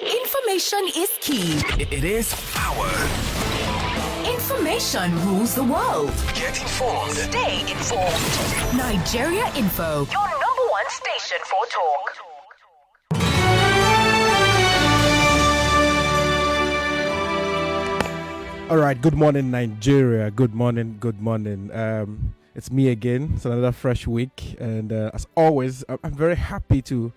Information is key. It is power. Information rules the world. Get informed. Stay informed. Nigeria Info, your number one station for talk. All right, good morning, Nigeria. Good morning. It's me again. It's another fresh week, and as always, I'm very happy to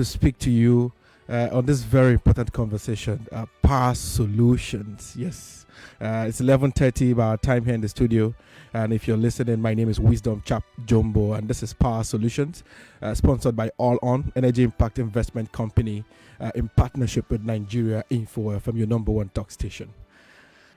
speak to you on this very important conversation, power solutions. Yes, it's 11:30 by our time here in the studio, and if you're listening, my name is Wisdom Chapp-Jumbo, and this is Power Solutions, sponsored by All On Energy Impact Investment Company, in partnership with Nigeria Info from your number one talk station.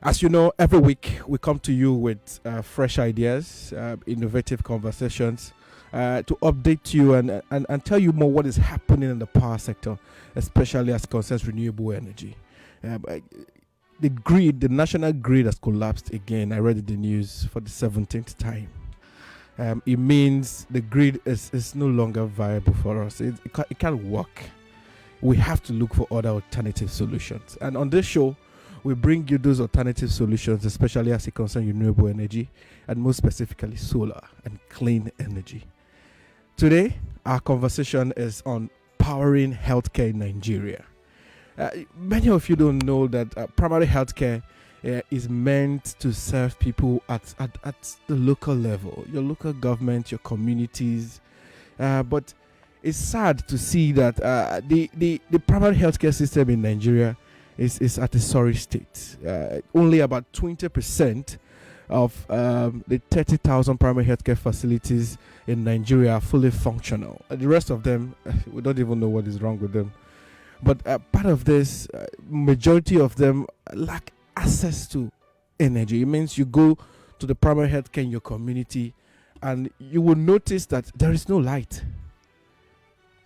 As you know, every week we come to you with fresh ideas, innovative conversations, to update you and tell you more what is happening in the power sector, especially as concerns renewable energy. The national grid has collapsed again. I read the news for the 17th time. It means the grid is no longer viable for us. It can't work. We have to look for other alternative solutions. And on this show, we bring you those alternative solutions, especially as it concerns renewable energy, and most specifically solar and clean energy. Today, our conversation is on powering healthcare in Nigeria. Many of you don't know that primary healthcare is meant to serve people at the local level, your local government, your communities. But it's sad to see that the primary healthcare system in Nigeria is at a sorry state. Only about 20% of the 30,000 primary healthcare facilities in Nigeria are fully functional. The rest of them, we don't even know what is wrong with them. But part of this, majority of them lack access to energy. It means you go to the primary healthcare in your community and you will notice that there is no light.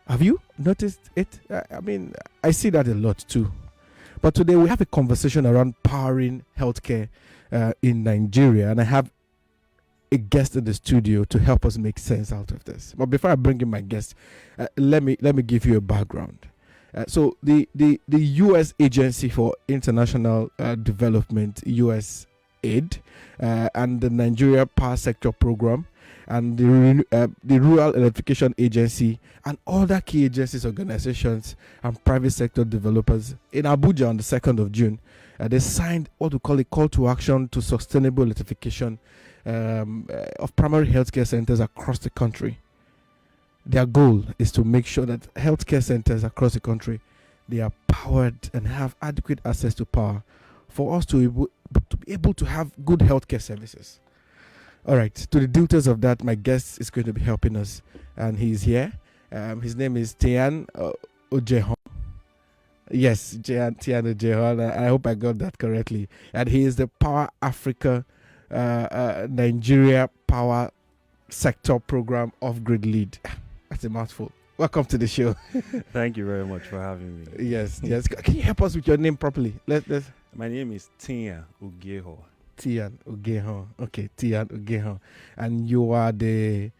Have you noticed it? I see that a lot too. But today we have a conversation around powering healthcare in Nigeria, and I have a guest in the studio to help us make sense out of this. But before I bring in my guest, let me give you a background. So the U.S. Agency for International Development, USAID, and the Nigeria Power Sector Program, and the Rural Electrification Agency, and other key agencies, organizations, and private sector developers in Abuja on the 2nd of June, they signed what we call a call to action to sustainable electrification of primary healthcare centers across the country. Their goal is to make sure that healthcare centers across the country, they are powered and have adequate access to power for us to be able to have good healthcare services. All right, to the details of that, my guest is going to be helping us, and he's here. His name is Tinyan Ogiehor. Yes, Tinyan Ogiehor. I hope I got that correctly. And he is the Power Africa Nigeria Power Sector Program Off-Grid Lead. That's a mouthful. Welcome to the show. Thank you very much for having me. Yes. Can you help us with your name properly? Let's. My name is Tinyan Ogiehor. Tinyan Ogiehor. Okay, Tinyan Ogiehor. And you are the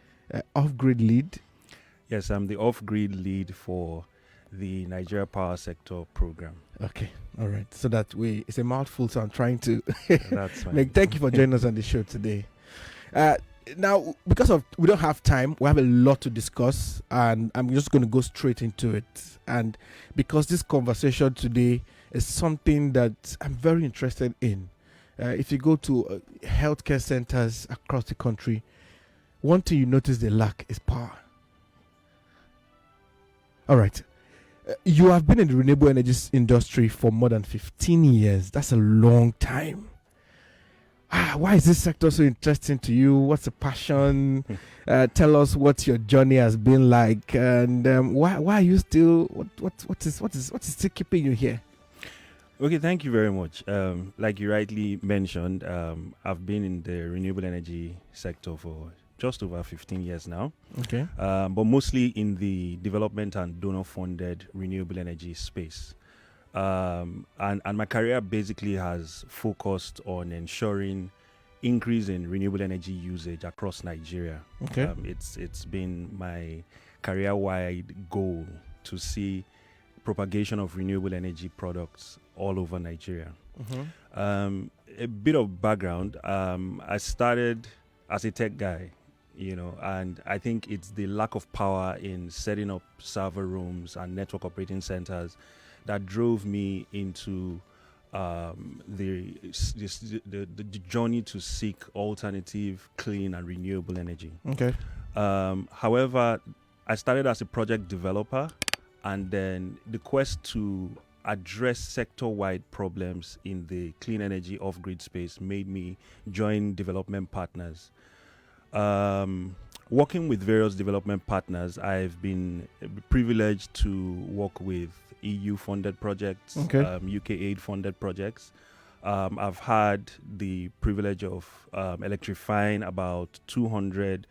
off-grid lead? Yes, I'm the off-grid lead for the Nigeria Power Sector Program. Okay, all right. So that way, it's a mouthful, so I'm trying to... That's fine. Thank you for joining us on the show today. Now, because we don't have time, we have a lot to discuss, and I'm just going to go straight into it. And because this conversation today is something that I'm very interested in. If you go to healthcare centers across the country, one thing you notice they lack is power. All right. You have been in the renewable energy industry for more than 15 years. That's a long time. Why is this sector so interesting to you? What's the passion? Tell us what your journey has been like, and why are you still? What is still keeping you here? Okay, thank you very much. Like you rightly mentioned, I've been in the renewable energy sector for just over 15 years now. Okay. But mostly in the development and donor-funded renewable energy space. And my career basically has focused on ensuring increase in renewable energy usage across Nigeria. Okay. It's been my career-wide goal to see propagation of renewable energy products all over Nigeria. Mm-hmm. A bit of background. I started as a tech guy, and I think it's the lack of power in setting up server rooms and network operating centers that drove me into the journey to seek alternative, clean, and renewable energy. Okay. However, I started as a project developer, and then the quest to address sector-wide problems in the clean energy off-grid space made me join development partners. Working with various development partners, I've been privileged to work with EU-funded projects, Okay. UK-aid-funded projects. I've had the privilege of electrifying about 200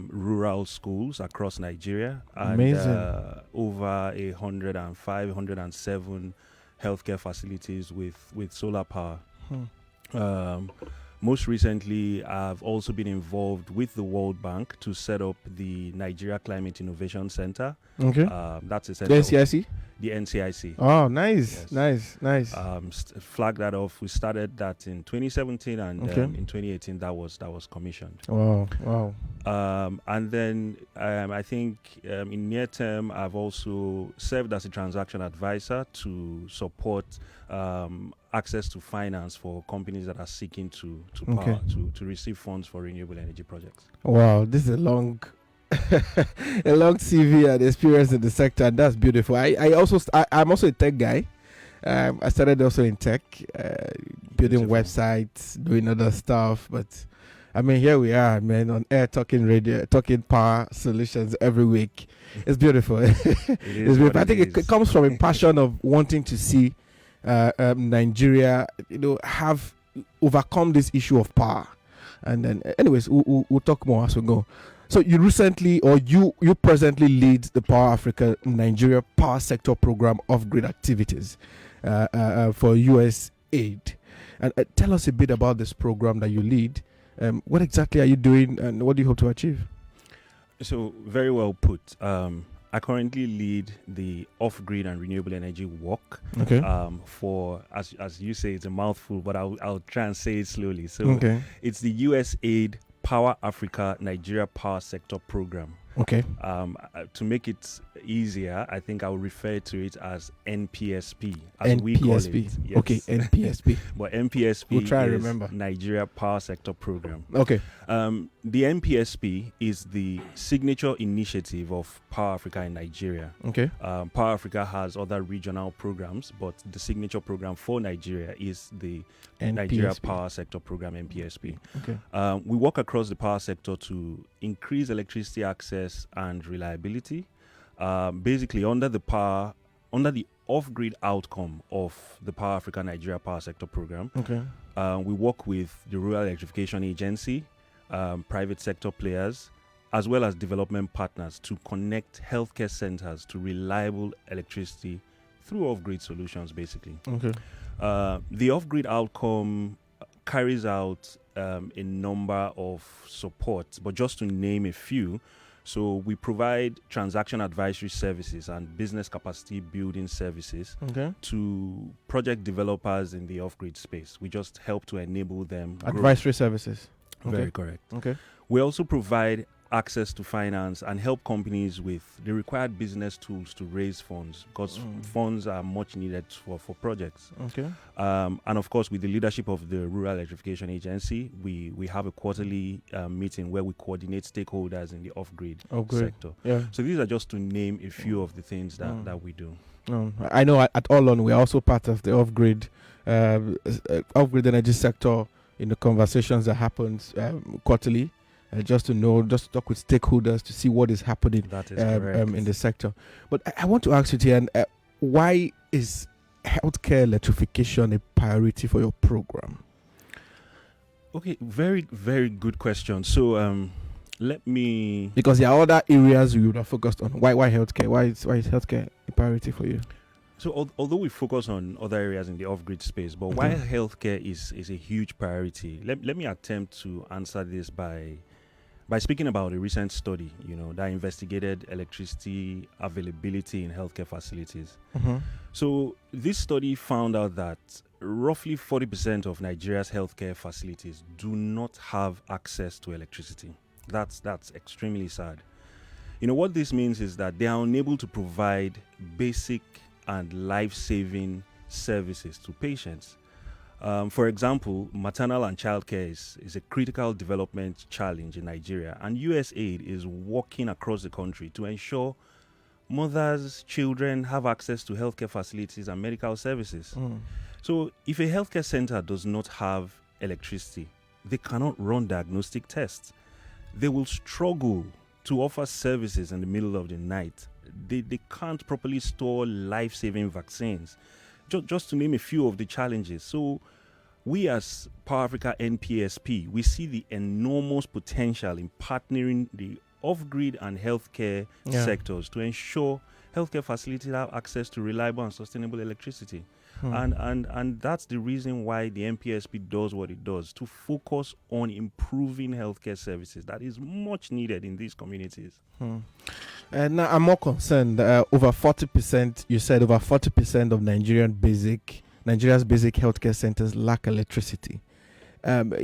rural schools across Nigeria, and Amazing. over 105, 107 healthcare facilities with solar power. Most recently, I've also been involved with the World Bank to set up the Nigeria Climate Innovation Center. Okay. That's a The center. NCIC? The NCIC. Oh, nice. Yes. Nice. Flag that off. We started that in 2017, and Okay. in 2018 that was commissioned. Wow. And then I think in near term, I've also served as a transaction advisor to support access to finance for companies that are seeking to Okay. receive funds for renewable energy projects. Wow, this is a long a long CV and experience in the sector, and that's beautiful. I'm also a tech guy. I started also in tech, building Beautiful. websites, doing other stuff. But I mean, here we are, man, on air, talking radio, talking power solutions every week. It's beautiful. It's beautiful. I think it comes from a passion of wanting to see Nigeria, have overcome this issue of power. And then, anyways, we'll talk more as we go. So you recently, or you presently lead the Power Africa Nigeria Power Sector Program Off-Grid activities for USAID. And tell us a bit about this program that you lead. What exactly are you doing, and what do you hope to achieve? So, very well put. I currently lead the off-grid and renewable energy walk. Okay. For as you say, it's a mouthful, but I'll try and say it slowly. So Okay. it's the USAID Power Africa Nigeria Power Sector Program. Okay. To make it easier, I think I'll refer to it as NPSP, as we call it. Yes. Okay, NPSP. But NPSP We'll try and is remember. Nigeria Power Sector Program. Okay. The NPSP is the signature initiative of Power Africa in Nigeria. Okay. Power Africa has other regional programs, but the signature program for Nigeria is the Nigeria NPSP. Power Sector Program, NPSP. Okay. We work across the power sector to increase electricity access and reliability. Basically, under the off-grid outcome of the Power Africa Nigeria Power Sector Program, Okay. we work with the Rural Electrification Agency, private sector players, as well as development partners to connect healthcare centers to reliable electricity through off-grid solutions, basically. Okay. The off-grid outcome carries out a number of supports, but just to name a few, so we provide transaction advisory services and business capacity building services Okay. to project developers in the off-grid space. We just help to enable them grow. Advisory services. Very Okay. correct. Okay. We also provide access to finance and help companies with the required business tools to raise funds, because funds are much needed for projects. Okay. And of course, with the leadership of the Rural Electrification Agency, we have a quarterly meeting where we coordinate stakeholders in the off-grid sector. Yeah. So these are just to name a few of the things that we do. I know at Allon we're also part of the off-grid energy sector in the conversations that happens quarterly. Just to talk with stakeholders to see what is happening That is correct. in the sector. But I want to ask you, Tinyan, why is healthcare electrification a priority for your program? Okay, very, very good question. So let me... Because there are other areas you would have focused on. Why healthcare? Why is healthcare a priority for you? So although we focus on other areas in the off-grid space, but why healthcare is a huge priority, let me attempt to answer this by by speaking about a recent study, that investigated electricity availability in healthcare facilities. Mm-hmm. So this study found out that roughly 40% of Nigeria's healthcare facilities do not have access to electricity. That's extremely sad. What this means is that they are unable to provide basic and life-saving services to patients. For example, maternal and childcare is a critical development challenge in Nigeria, and USAID is working across the country to ensure mothers, children have access to healthcare facilities and medical services. So if a healthcare center does not have electricity, they cannot run diagnostic tests. They will struggle to offer services in the middle of the night. They can't properly store life-saving vaccines, just to name a few of the challenges. So we as Power Africa NPSP, we see the enormous potential in partnering the off-grid and healthcare sectors to ensure healthcare facilities have access to reliable and sustainable electricity. And that's the reason why the NPSP does what it does, to focus on improving healthcare services that is much needed in these communities. And now I'm more concerned. Over 40%, you said over 40% of Nigeria's basic healthcare centers lack electricity.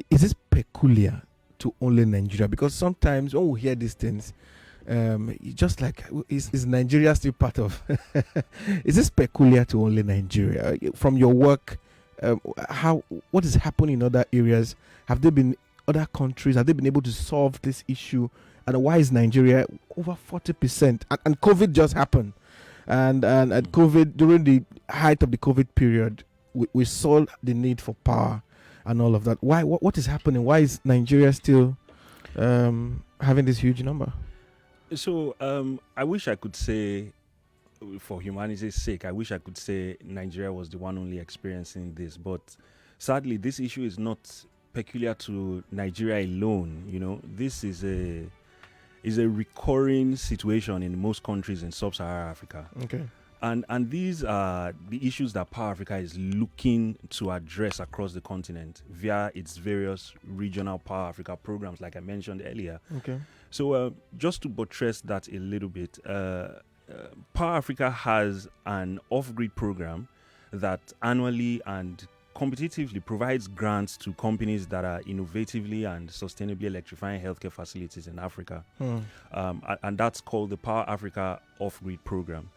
Is this peculiar to only Nigeria? Because sometimes when we hear these things, just like, is Nigeria still part of? Is this peculiar to only Nigeria? From your work, what is happening in other areas? Have there been other countries? Have they been able to solve this issue? And why is Nigeria over 40%? And COVID just happened, and COVID, during the height of the COVID period, we saw the need for power and all of that. Why? What is happening? Why is Nigeria still having this huge number? So I wish I could say, for humanity's sake, I wish I could say Nigeria was the one only experiencing this. But sadly, this issue is not peculiar to Nigeria alone. This is a recurring situation in most countries in sub-Saharan Africa. Okay. And these are the issues that Power Africa is looking to address across the continent via its various regional Power Africa programs, like I mentioned earlier. Okay. So just to buttress that a little bit, Power Africa has an off-grid program that annually and competitively provides grants to companies that are innovatively and sustainably electrifying healthcare facilities in Africa. And that's called the Power Africa Off-Grid program.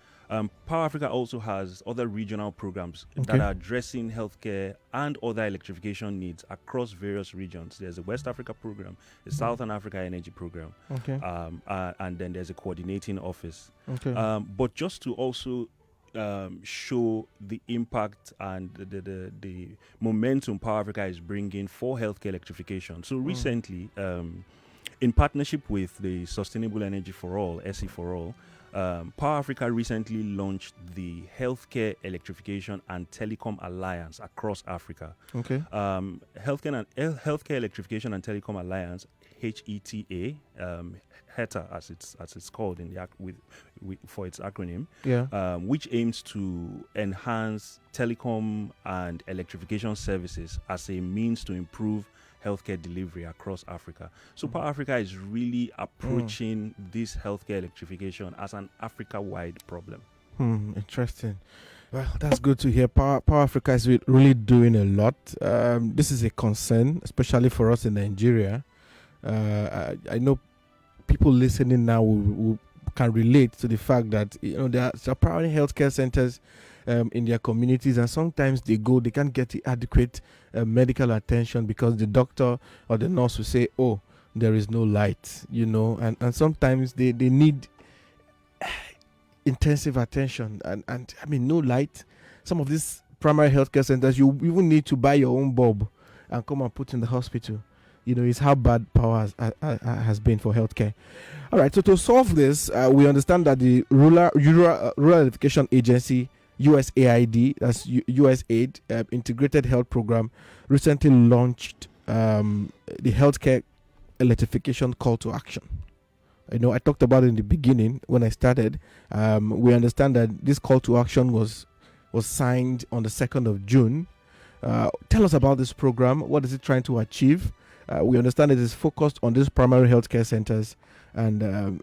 Power Africa also has other regional programs that are addressing healthcare and other electrification needs across various regions. There's a West Africa program, a Southern Africa Energy program, and then there's a coordinating office. But just to also show the impact and the momentum Power Africa is bringing for healthcare electrification. So recently, in partnership with the Sustainable Energy for All, SE for All, Power Africa recently launched the Healthcare Electrification and Telecom Alliance across Africa. Healthcare Electrification and Telecom Alliance, HETA, HETA as it's called in the for its acronym, which aims to enhance telecom and electrification services as a means to improve healthcare delivery across Africa. So Power Africa is really approaching this healthcare electrification as an Africa-wide problem. Interesting. Well, that's good to hear. Power Africa is really doing a lot. This is a concern, especially for us in Nigeria. I know people listening now will can relate to the fact that there are primary healthcare centers in their communities, and sometimes they can't get the adequate medical attention because the doctor or the nurse will say, "Oh, there is no light," and sometimes they need intensive attention, and I mean, no light. Some of these primary healthcare centers, you even need to buy your own bulb and come and put in the hospital. It's how bad power has been for healthcare. All right, so to solve this, we understand that the Rural Electrification Agency, USAID, that's USAID, Integrated Health Program, recently launched the Healthcare Electrification Call to Action. I talked about it in the beginning when I started. We understand that this call to action was signed on the 2nd of June. Tell us about this program. What is it trying to achieve? We understand it is focused on these primary healthcare centers, and a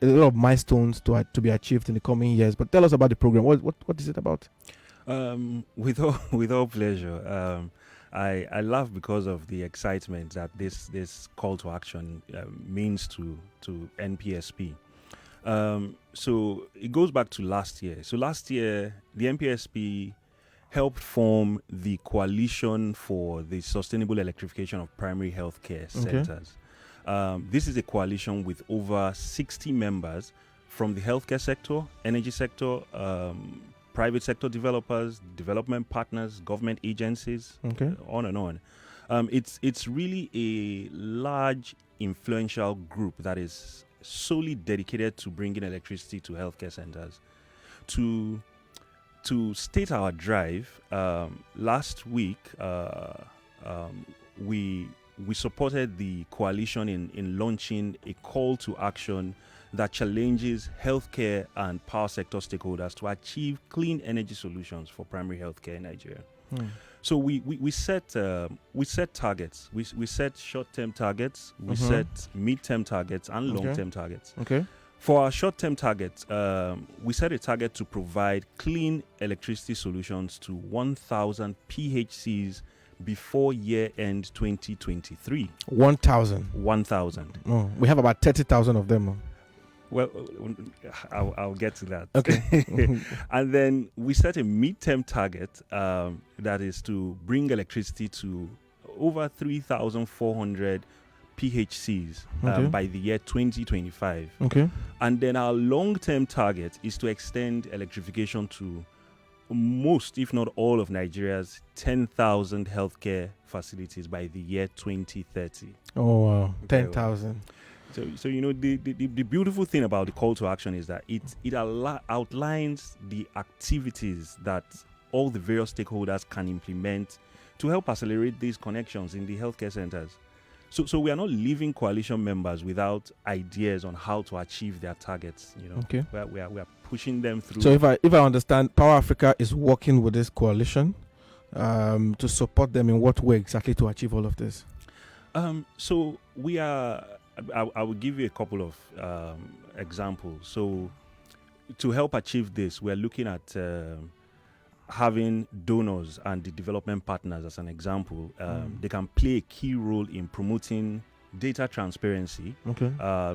lot of milestones to be achieved in the coming years. But tell us about the program. What is it about? With all pleasure. I laugh because of the excitement that this call to action means to NPSP. So it goes back to last year. So last year, the NPSP helped form the Coalition for the Sustainable Electrification of Primary Healthcare Centers. This is a coalition with over 60 members from the healthcare sector, energy sector, private sector developers, development partners, government agencies, on and on. It's really a large, influential group that is solely dedicated to bringing electricity to healthcare centers. To state our drive, last week we supported the coalition in launching a call to action that challenges healthcare and power sector stakeholders to achieve clean energy solutions for primary healthcare in Nigeria. So we set targets. We set short-term targets. We set mid-term targets and long-term targets. For our short-term targets, we set a target to provide clean electricity solutions to 1,000 PHCs before year-end 2023. 1,000. 1,000. Oh, we have about 30,000 of them. Well, I'll get to that. Okay. And then we set a mid-term target that is to bring electricity to over 3,400 PHCs by the year 2025. Okay. And then our long-term target is to extend electrification to most, if not all, of Nigeria's 10,000 healthcare facilities by the year 2030. Oh, wow. 10,000. So you know, the beautiful thing about the call to action is that it outlines the activities that all the various stakeholders can implement to help accelerate these connections in the healthcare centers. So we are not leaving coalition members without ideas on how to achieve their targets. You know, Okay. we are pushing them through. So if I understand, Power Africa is working with this coalition to support them in what way exactly to achieve all of this? So we are. I will give you a couple of examples. So to help achieve this, we're looking at having donors and the development partners as an example. They can play a key role in promoting data transparency.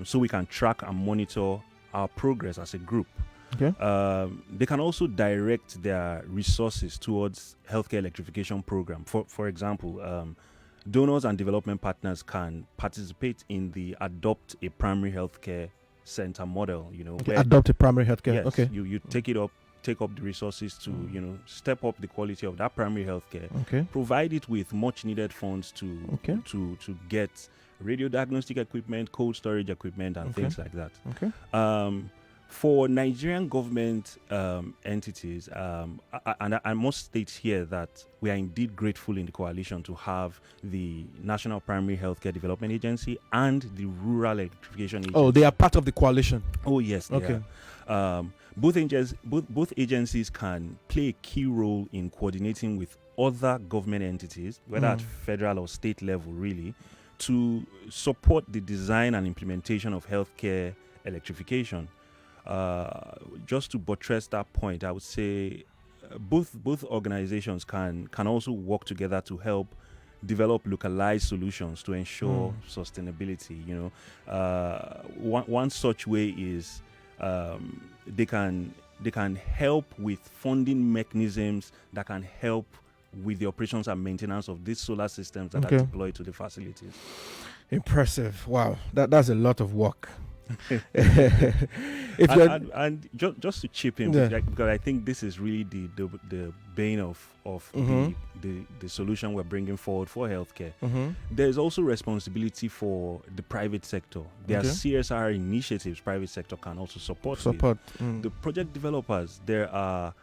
So we can track and monitor our progress as a group. They can also direct their resources towards healthcare electrification program. For example, donors and development partners can participate in the Adopt a Primary Healthcare Center model. You know, Adopt a Primary Healthcare. Yes, Okay. You take up the resources to step up the quality of that primary healthcare. Provide it with much needed funds to get radio diagnostic equipment, cold storage equipment, and things like that. For Nigerian government entities, and I must state here that we are indeed grateful in the coalition to have the National Primary Healthcare Development Agency and the Rural Electrification Agency. Oh, they are part of the coalition. Oh, yes. They are. Both agencies can play a key role in coordinating with other government entities, whether at federal or state level, really, to support the design and implementation of healthcare electrification. Just to buttress that point, I would say both organizations can also work together to help develop localized solutions to ensure sustainability. You know, one such way is they can help with funding mechanisms that can help with the operations and maintenance of these solar systems that are deployed to the facilities. Impressive. Wow, that's a lot of work. Just to chip in, because I think this is really the bane of the solution we're bringing forward for healthcare. There's also responsibility for the private sector. There are CSR initiatives private sector can also support. The project developers, there are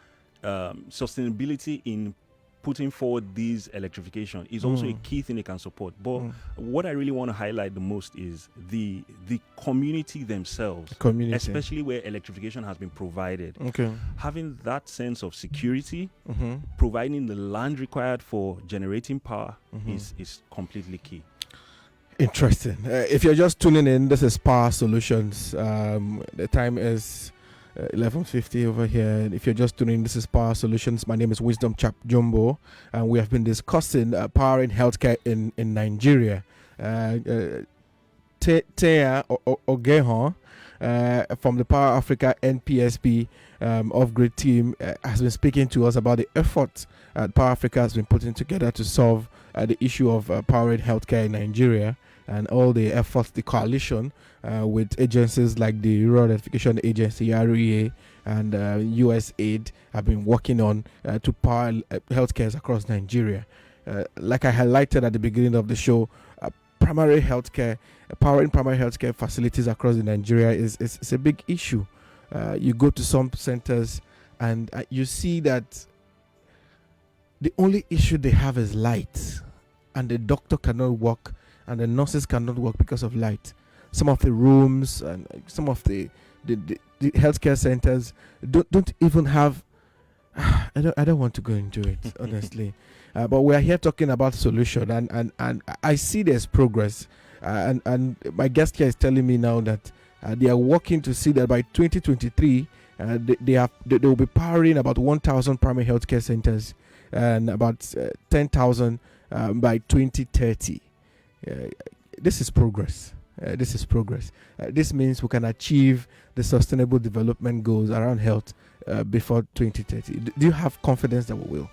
sustainability in putting forward this electrification is also a key thing they can support. But what I really want to highlight the most is the community themselves, especially where electrification has been provided. Okay. Having that sense of security, providing the land required for generating power is completely key. Interesting. If you're just tuning in, this is Power Solutions. The time is 11:50 over here. And if you're just tuning in, this is Power Solutions. My name is Wisdom Chapp-Jumbo, and we have been discussing power in healthcare in Nigeria. Tinyan Ogiehor from the Power Africa NPSP Off-Grid team has been speaking to us about the efforts Power Africa has been putting together to solve the issue of power in healthcare in Nigeria, and all the efforts, the coalition with agencies like the Rural Electrification Agency, REA, and USAID have been working on to power healthcare across Nigeria. Like I highlighted at the beginning of the show, primary healthcare, powering primary healthcare facilities across Nigeria is a big issue. You go to some centers and you see that the only issue they have is light, and the doctor cannot work and the nurses cannot work because of light. Some of the rooms and some of the healthcare centers don't even have. I don't want to go into it honestly, but we are here talking about solution, and I see there's progress, and my guest here is telling me now that they are working to see that by 2023 they will be powering about 1,000 primary healthcare centers and about 10,000 by 2030. This is progress. This means we can achieve the sustainable development goals around health before 2030. Do you have confidence that we will?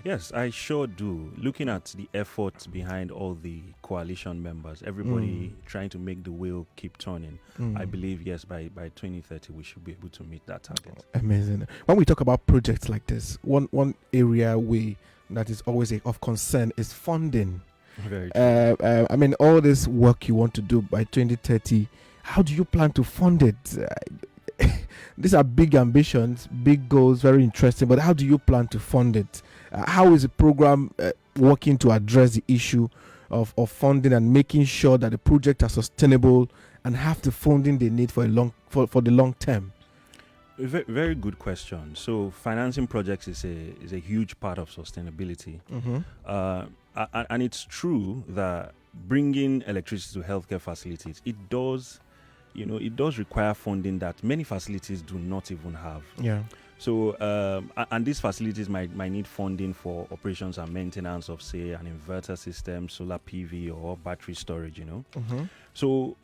Yes, I sure do. Looking at the efforts behind all the coalition members, everybody trying to make the wheel keep turning, I believe, yes, by 2030 we should be able to meet that target. Amazing. When we talk about projects like this, one area that is always of concern is funding. Very true. I mean, all this work you want to do by 2030, how do you plan to fund it? These are big ambitions, big goals, very interesting, but how do you plan to fund it? How is the program working to address the issue of funding and making sure that the projects are sustainable and have the funding they need for the long term? Very, very good question. So financing projects is a huge part of sustainability. And it's true that bringing electricity to healthcare facilities, it does require funding that many facilities do not even have. Yeah. So, and these facilities might need funding for operations and maintenance of, say, an inverter system, solar PV, or battery storage, So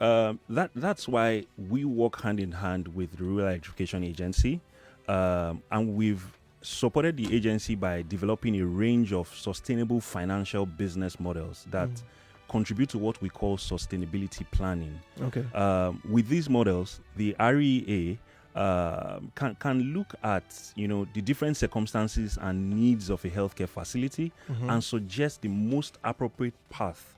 that's why we work hand in hand with the Rural Electrification Agency, and we've supported the agency by developing a range of sustainable financial business models that contribute to what we call sustainability planning. Okay. With these models, the REA can look at the different circumstances and needs of a healthcare facility and suggest the most appropriate path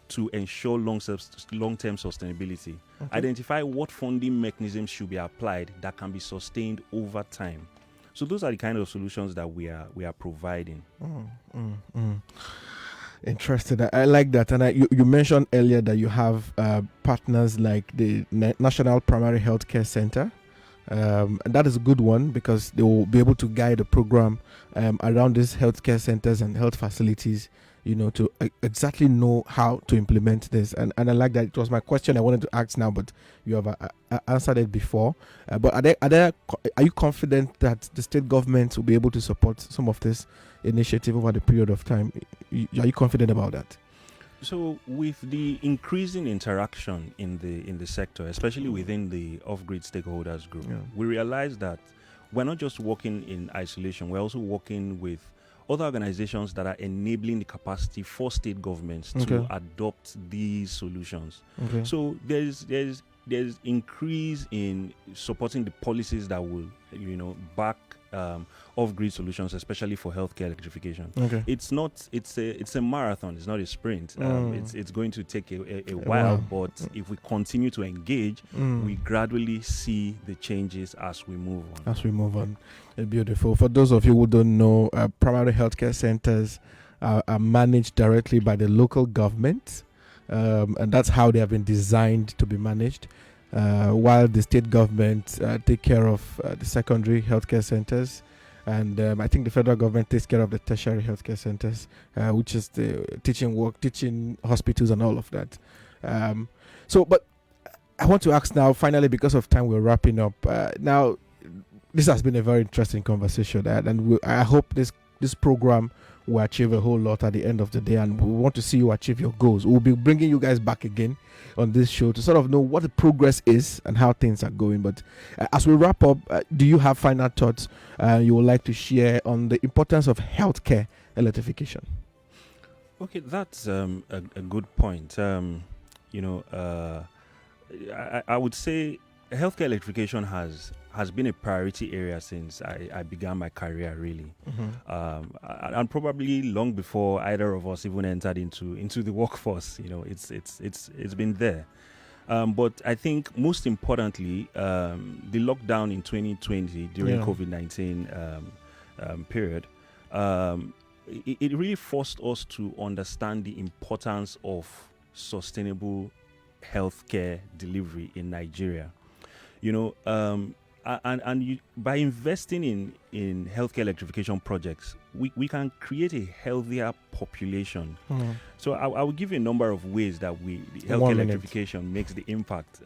to ensure long-term sustainability. Identify what funding mechanisms should be applied that can be sustained over time. So those are the kind of solutions that we are providing. Interesting. I like that. And you mentioned earlier that you have partners like the National Primary Healthcare Center. And that is a good one because they will be able to guide the program around these healthcare centers and health facilities, to exactly know how to implement this. And I like that. It was my question I wanted to ask now, but you have answered it before. But are you confident that the state government will be able to support some of this initiative over the period of time? Are you confident about that? So with the increasing interaction in the sector, especially within the off-grid stakeholders group, we realize that we're not just working in isolation, we're also working with other organizations that are enabling the capacity for state governments to adopt these solutions. So there's increase in supporting the policies that will back off-grid solutions, especially for healthcare electrification. Okay. It's a marathon. It's not a sprint. It's going to take a while, but if we continue to engage, we gradually see the changes as we move on. Beautiful. For those of you who don't know, primary healthcare centers are managed directly by the local government, and that's how they have been designed to be managed. While the state government take care of the secondary healthcare centers, and I think the federal government takes care of the tertiary healthcare centers, which is the teaching hospitals and all of that. But I want to ask now, finally, because of time, we're wrapping up. Now, this has been a very interesting conversation, and I hope this program will achieve a whole lot at the end of the day, and we want to see you achieve your goals. We'll be bringing you guys back again on this show to sort of know what the progress is and how things are going. But as we wrap up, do you have final thoughts you would like to share on the importance of healthcare electrification? Okay, that's a good point. I would say healthcare electrification has been a priority area since I began my career, really, and probably long before either of us even entered into the workforce. It's been there. But I think most importantly, the lockdown in 2020 during COVID-19 period, it really forced us to understand the importance of sustainable healthcare delivery in Nigeria. By investing in healthcare electrification projects, we can create a healthier population. So I will give you a number of ways that healthcare electrification makes the impact.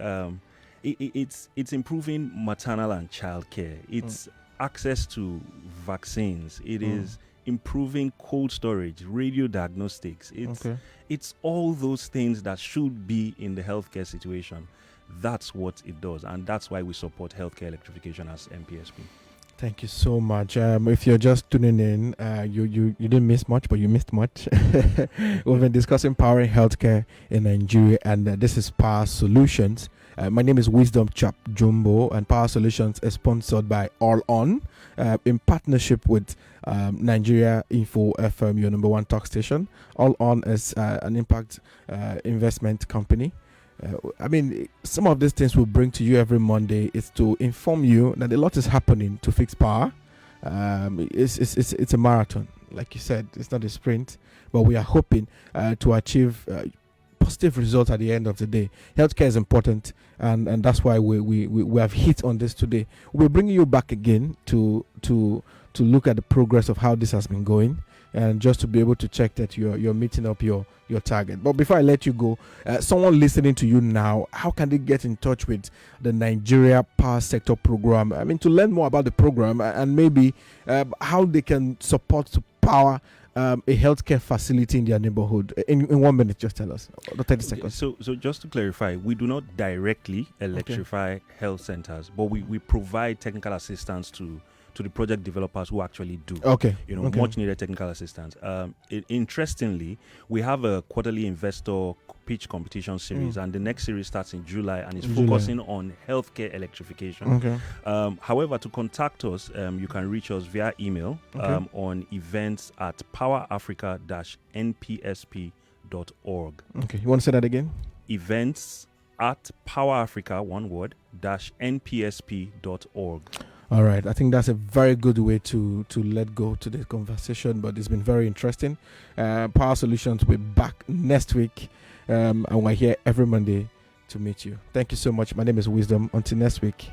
It's improving maternal and child care. It's access to vaccines. It is improving cold storage, radio diagnostics. It's all those things that should be in the healthcare situation. That's what it does, and that's why we support healthcare electrification as NPSP. Thank you so much. If you're just tuning in, you didn't miss much, but you missed much. We've been discussing powering healthcare in Nigeria, and this is Power Solutions. My name is Wisdom Chapp-Jumbo, and Power Solutions is sponsored by All On, in partnership with Nigeria Info FM, your number one talk station. All On is an impact investment company. Some of these things we'll bring to you every Monday is to inform you that a lot is happening to fix power. It's a marathon, like you said. It's not a sprint, but we are hoping to achieve positive results at the end of the day. Healthcare is important, and that's why we have hit on this today. We're bringing you back again to look at the progress of how this has been going, and just to be able to check that you're meeting up your target. But before I let you go, someone listening to you now, how can they get in touch with the Nigeria Power Sector Program? To learn more about the program and maybe how they can support to power a healthcare facility in their neighborhood. In 1 minute, just tell us. 30 seconds. So just to clarify, we do not directly electrify health centers, but we provide technical assistance to the project developers who actually do. Much needed technical assistance. Interestingly, we have a quarterly investor pitch competition series, and the next series starts in July, and it's focusing on healthcare electrification. However, to contact us, you can reach us via email on events@powerafrica-npsp.org. Okay, you want to say that again? Events@powerafrica, one word, -npsp.org. All right, I think that's a very good way to let go to the conversation, but it's been very interesting. Power Solutions will be back next week, and we're here every Monday to meet you. Thank you so much. My name is Wisdom. Until next week.